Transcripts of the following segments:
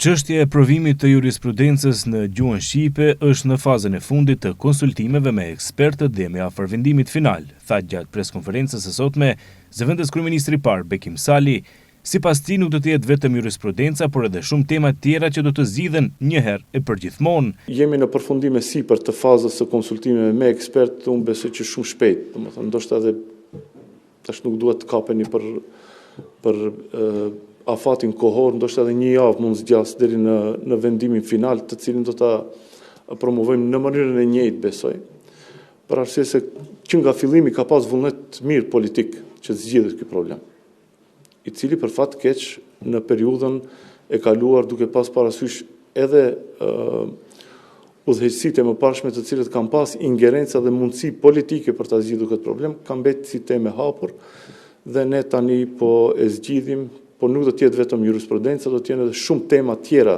Çështja e provimit të jurisprudencës në gjuhën shqipe është në fazën e fundit të konsultimeve me ekspertët dhe me afër vendimit final, tha gjatë preskonferencës së sotme zëvendës kryeministri i parë Bekim Sali. Sipas tij nuk do të jetë vetëm jurisprudenca, por edhe shumë tema tjera që do të zgjidhen një herë e përgjithmonë. Jemi në përfundim sipër të fazës së konsultimeve me ekspertë, unë besoj që shumë shpejt, domethënë ndoshta edhe tash nuk duhet të kapeni për afatin kohor, ndoshta edhe një javë mund zgjas deri në vendimin final, të cilin do ta promovojmë në mënyrën e njëjtë, besoj. Për arsye se që nga fillimi ka pas vullnet mirë politik që zgjidhet ky problem, i cili për fat keq në periudhën e kaluar duke pas parasysh edhe udhëheqësitë e mëparshme të cilët kanë pas ingerenca dhe mundësi politike për ta zgjidhur këtë problem, ka mbetë si temë e hapur dhe ne tani po e zgjidhim. Por nuk do të jetë vetëm jurisprudenca, do të jenë edhe shumë tema tjera,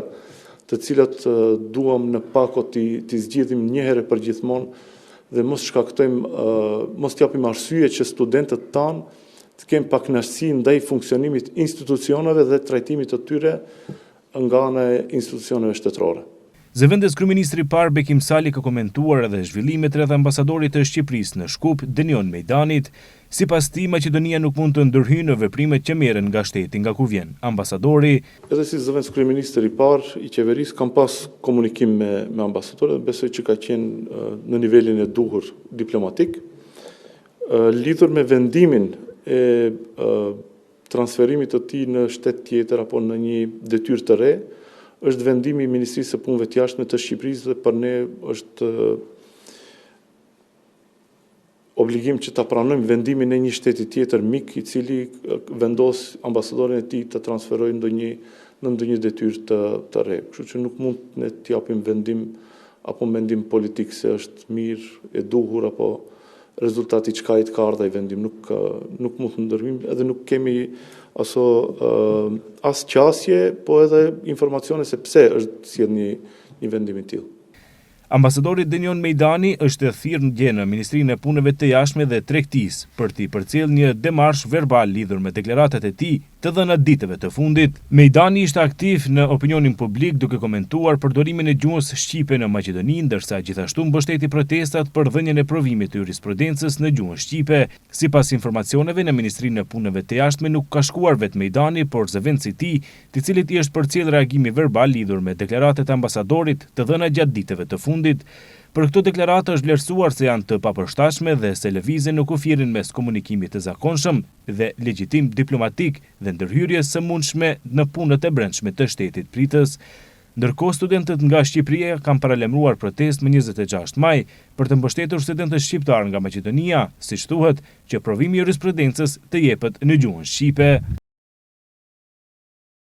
të cilat duam në pako t'i zgjidhim një herë për gjithmonë dhe mos t'japim arsye që studentët tanë të kenë pakënaqësi ndaj funksionimit institucioneve dhe trajtimit të tyre nga ana e institucioneve shtetërore. Zëvendës kryeministri i parë Bekim Sali ka komentuar edhe zhvillimet rreth ambasadorit të Shqipërisë në Shkup, Denion Mejdanit. Sipas tij, Maqedonia nuk mund të ndërhyjë në veprimet që merren nga shteti nga ku vjen ambasadori. Edhe si zëvendës kryeministri i parë i qeverisë kam pas komunikim me ambasadorin, besoj që ka qenë në nivelin e duhur diplomatik, lidhur me vendimin e transferimit të tij në shtet tjetër apo në një detyrë të re. Është vendimi i Ministrisë së Punëve të Jashtme të Shqipërisë dhe për ne është obligim që ta pranojmë vendimin e një shteti tjetër mik i cili vendos ambasadorin e tij të transferojë në ndonjë detyrë të re. Kështu që nuk mund ne të japim vendim apo mendim politik se është mirë, e duhur apo rezultati çka i të ka ardha i vendim. Nuk mund të ndërhyjmë edhe nuk kemi as qasje, po edhe informacione se pse është sjell një vendim i tillë. Ambasadori Denion Mejdani është thirrur dje në Ministrinë e Punëve të Jashtme dhe Tregtisë për t'i përcjellë një demarsh verbal lidhur me deklaratat e tij të dhëna ditëve të fundit. Mejdani ishte aktiv në opinionin publik duke komentuar përdorimin e gjuhës shqipe në Maqedoni, ndërsa gjithashtu mbështeti protestat për dhënien e provimit të jurisprudencës në gjuhën shqipe. Sipas informacioneve në Ministrinë e Punëve të Jashtme nuk ka shkuar vetë Mejdani, por zëvendësi i tij, të cilit i është përcjellë reagimi verbal lidhur me deklaratat e ambasadorit të dhëna gjatë ditëve të fundit. Për këto deklarata është vlerësuar se janë të papërshtatshme dhe se lëvizin në kufirin mes komunikimit të zakonshëm dhe legjitim diplomatik dhe ndërhyrjes së mundshme në punët e brendshme të shtetit pritës. Ndërkohë, studentët nga Shqipëria kanë paralajmëruar protestë më 26 maj për të mbështetur studentët shqiptar nga Maqedonia, siç thuhet që provimi i jurisprudencës të jepet në gjuhën shqipe.